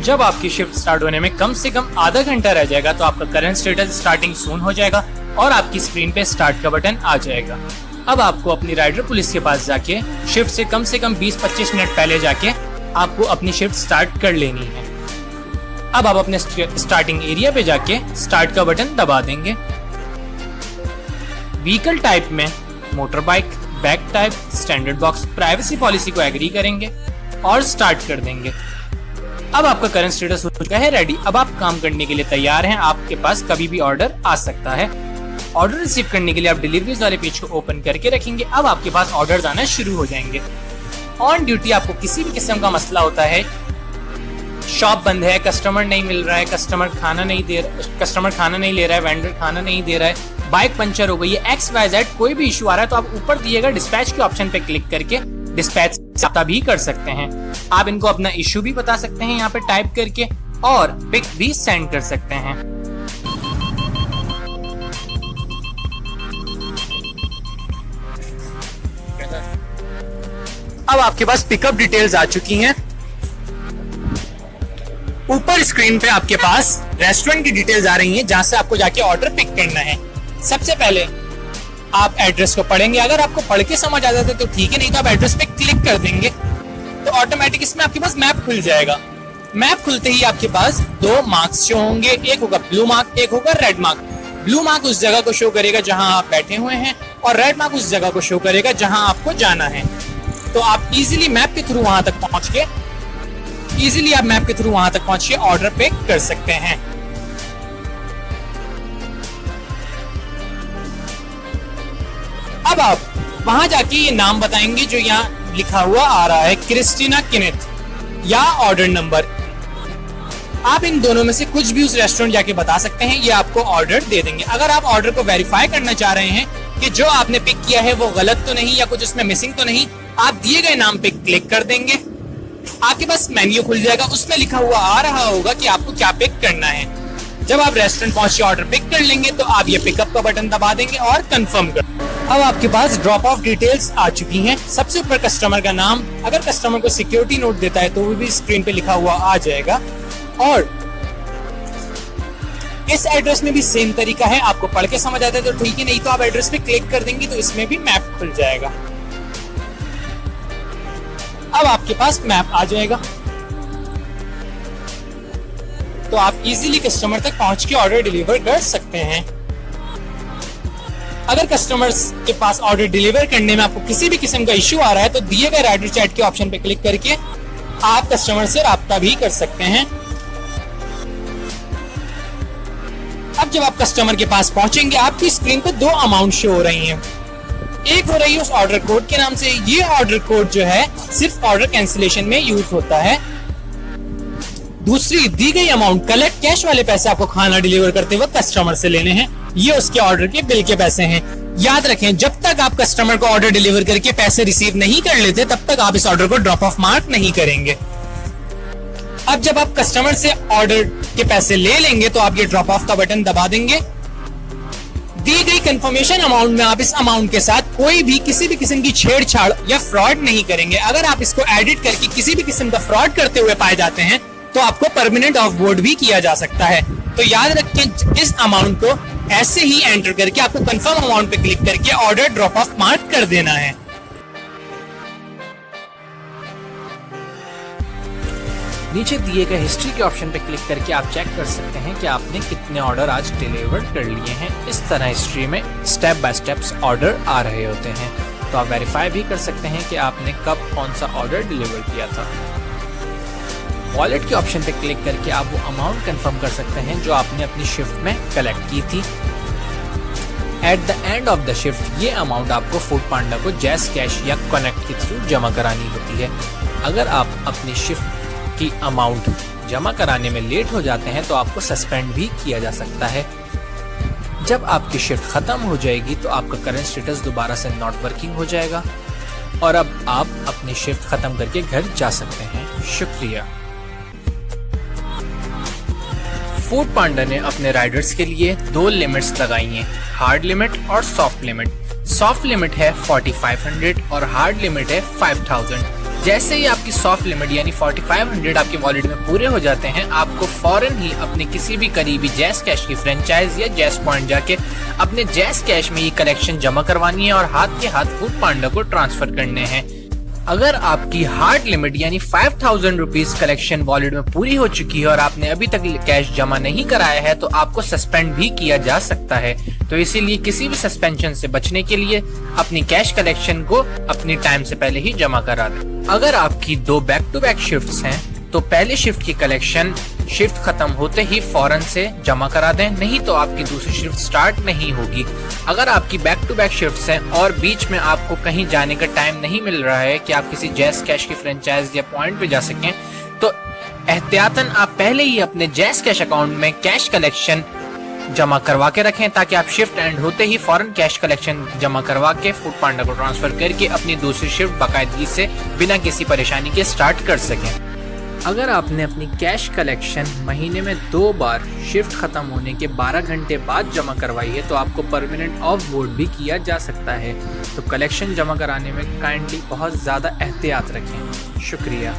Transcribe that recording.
जब आपकी shift start होने में कम से कम आधा घंटा रह जाएगा तो आपका करंट स्टेटस स्टार्टिंग सून हो जाएगा और आपकी स्क्रीन पे स्टार्ट का बटन आ जाएगा। अब आपको अपनी राइडर पुलिस के पास जाके शिफ्ट से कम 20-25 मिनट पहले जाके आपको अपनी शिफ्ट स्टार्ट कर लेनी है। अब आप अपने स्टार्टिंग एरिया पे जाके स्टार्ट का बटन दबा देंगे। व्हीकल टाइप में motor bike, back type, standard box, privacy policy को एग्री करेंगे और स्टार्ट कर देंगे। अब आपका करंट स्टेटस हो चुका है रेडी। अब आप काम करने के लिए तैयार हैं। आपके पास कभी भी ऑर्डर आ सकता है। ऑर्डर रिसीव करने के लिए आप डिलीवरीज वाले पेज को ओपन करके रखेंगे। अब आपके पास ऑर्डर आना शुरू हो जाएंगे। ऑन ड्यूटी आपको किसी भी किस्म का मसला होता है, शॉप बंद है, कस्टमर नहीं मिल रहा है, कस्टमर खाना नहीं ले रहा है, वेंडर खाना नहीं दे रहा है, बाइक पंचर हो गई है, XYZ कोई भी इशू आ रहा है तो आप ऊपर दिए गए डिस्पैच के ऑप्शन पे क्लिक करके डिस्पैच पता भी कर सकते हैं। आप इनको अपना इशू भी बता सकते हैं यहाँ पे टाइप करके और पिक भी सेंड कर सकते हैं। अब आपके पास पिकअप डिटेल्स आ चुकी हैं। ऊपर स्क्रीन पे आपके पास रेस्टोरेंट की डिटेल्स आ रही हैं जहां से आपको जाके ऑर्डर पिक करना है। सबसे पहले आप एड्रेस को पढ़ेंगे। अगर आपको पढ़ के समझ आ जाता है तो ठीक है, नहीं तो आप एड्रेस पे क्लिक कर देंगे तो ऑटोमेटिक इसमें आपके पास मैप खुल जाएगा। मैप खुलते ही आपके पास दो मार्क्स शो होंगे, एक होगा ब्लू मार्क, एक होगा रेड मार्क। ब्लू मार्क उस जगह को शो करेगा जहां आप बैठे हुए हैं और रेड मार्क उस जगह को शो करेगा जहां आपको जाना है। तो आप इजीली मैप के थ्रू वहां तक पहुंच के ऑर्डर पिक कर सकते हैं। अब आप वहां जाके ये नाम बताएंगे जो यहाँ लिखा हुआ आ रहा है, क्रिस्टीना किनेथ, या ऑर्डर नंबर। आप इन दोनों में से कुछ भी उस रेस्टोरेंट जाके बता सकते हैं, ये आपको ऑर्डर दे देंगे। अगर आप ऑर्डर को वेरीफाई करना चाह रहे हैं कि जो आपने पिक किया है वो गलत तो नहीं या कुछ उसमें मिसिंग तो नहीं, आप दिए गए नाम पे क्लिक कर देंगे। आपके पास मेन्यू खुल जाएगा, उसमें लिखा हुआ आ रहा होगा कि आपको क्या पिक करना है। जब आप रेस्टोरेंट पहुंच के ऑर्डर पिक कर लेंगे तो आप ये पिकअप का बटन दबा देंगे और कंफर्म कर। अब आपके पास ड्रॉप ऑफ डिटेल्स आ चुकी हैं। सबसे ऊपर कस्टमर का नाम, अगर कस्टमर को सिक्योरिटी नोट देता है तो वो भी स्क्रीन पे लिखा हुआ आ जाएगा। और इस एड्रेस में भी सेम तरीका है, आपको पढ़ के समझ आता है तो ठीक है, नहीं तो आप एड्रेस पे क्लिक कर देंगे तो इसमें भी मैप खुल जाएगा। अब आपके पास मैप आ जाएगा तो आप इजीली कस्टमर तक पहुंच के ऑर्डर डिलीवर कर सकते हैं। अगर कस्टमर्स के पास ऑर्डर डिलीवर करने में आपको किसी भी किस्म का इश्यू आ रहा है तो दिए गए राइडर चैट के ऑप्शन पे क्लिक करके आप कस्टमर से राब्ता भी कर सकते हैं। अब जब आप कस्टमर के पास पहुंचेंगे आपकी स्क्रीन पे दो अमाउंट शो हो रही हैं। एक हो रही है उस ऑर्डर कोड के नाम से। ये ऑर्डर कोड जो है सिर्फ ऑर्डर कैंसिलेशन में यूज होता है। दूसरी दी गई अमाउंट कलेक्ट कैश वाले पैसे आपको खाना डिलीवर करते वक्त कस्टमर से लेने हैं, ये उसके ऑर्डर के बिल के पैसे हैं। याद रखें, जब तक आप कस्टमर को ऑर्डर डिलीवर करके पैसे रिसीव नहीं कर लेते तब तक आप इस ऑर्डर को ड्रॉप ऑफ मार्क नहीं करेंगे। अब जब आप कस्टमर से ऑर्डर के पैसे ले लेंगे तो आप ये ड्रॉप ऑफ का बटन दबा देंगे। दी गई कंफर्मेशन अमाउंट में आप इस अमाउंट के साथ कोई भी किसी भी किस्म की छेड़छाड़ या फ्रॉड नहीं करेंगे। अगर आप इसको एडिट करके किसी भी किस्म का फ्रॉड करते हुए पाए जाते हैं तो आपको परमानेंट ऑफ बोर्ड भी किया जा सकता है। तो याद रखें, इस अमाउंट को ऐसे ही एंटर करके आपको कंफर्म अमाउंट पे क्लिक करके ऑर्डर ड्रॉप ऑफ मार्क कर देना है। नीचे दिए गए हिस्ट्री के ऑप्शन पे क्लिक करके आप चेक कर सकते हैं कि आपने कितने ऑर्डर आज डिलीवर कर लिए हैं। इस तरह हिस्ट्री में स्टेप बाय स्टेप्स ऑर्डर आ रहे होते हैं, तो आप वेरीफाई भी कर सकते हैं कि आपने कब कौन सा ऑर्डर डिलीवर किया था। वॉलेट के ऑप्शन पे क्लिक करके आप वो अमाउंट कंफर्म कर सकते हैं जो आपने अपनी शिफ्ट में कलेक्ट की थी। At the end of the shift ये अमाउंट आपको फूड पांडा को जैस कैश या कनेक्ट के थ्रू जमा करानी होती है। अगर आप अपनी शिफ्ट की अमाउंट जमा कराने में लेट हो जाते हैं तो आपको सस्पेंड भी किया जा सकता है। जब आपकी शिफ्ट खत्म हो जाएगी तो आपका करंट स्टेटस दोबारा से नॉट वर्किंग हो जाएगा और अब आप अपनी शिफ्ट खत्म करके घर जा सकते हैं। शुक्रिया। फूड पांडा ने अपने राइडर्स के लिए दो लिमिट्स लगाई हैं, हार्ड लिमिट और सॉफ्ट लिमिट। सॉफ्ट लिमिट है 4500 और हार्ड लिमिट है 5000। जैसे ही आपकी सॉफ्ट लिमिट यानी 4500 आपके वॉलेट में पूरे हो जाते हैं, आपको फौरन ही अपने किसी भी करीबी जैज़ कैश की फ्रेंचाइज या जैज़ पॉइंट जाके अपने जैज़ कैश में ये कलेक्शन जमा करवानी है और हाथ के हाथ फूड पांडा को ट्रांसफर करने हैं। अगर आपकी हार्ड लिमिट यानी 5000 रुपीज कलेक्शन वॉलेट में पूरी हो चुकी है और आपने अभी तक कैश जमा नहीं कराया है, तो आपको सस्पेंड भी किया जा सकता है। तो इसीलिए किसी भी सस्पेंशन से बचने के लिए अपनी कैश कलेक्शन को अपनी टाइम से पहले ही जमा करा दें। अगर आपकी 2 बैक टू बैक शिफ्ट्स हैं, तो पहले शिफ्ट की कलेक्शन शिफ्ट खत्म होते ही फौरन से जमा करा दें, नहीं तो आपकी दूसरी शिफ्ट स्टार्ट नहीं होगी। अगर आपकी बैक टू बैक शिफ्ट्स हैं और बीच में आपको कहीं जाने का टाइम नहीं मिल रहा है कि आप किसी जैज़ कैश की फ्रेंचाइज या पॉइंट पे जा सकें, तो एहतियातन आप पहले ही अपने जैज़ कैश अकाउंट में कैश कलेक्शन जमा करवा के रखें, ताकि आप शिफ्ट एंड होते ही फौरन कैश कलेक्शन जमा करवा के फूड पांडा को ट्रांसफर करके अपनी दूसरी शिफ्ट बाकायदगी से बिना किसी परेशानी के स्टार्ट कर सकें। अगर आपने अपनी कैश कलेक्शन महीने में 2 बार शिफ्ट खत्म होने के 12 घंटे बाद जमा करवाई है, तो आपको परमानेंट ऑफ बोर्ड भी किया जा सकता है। तो कलेक्शन जमा कराने में काइंडली बहुत ज़्यादा एहतियात रखें। शुक्रिया।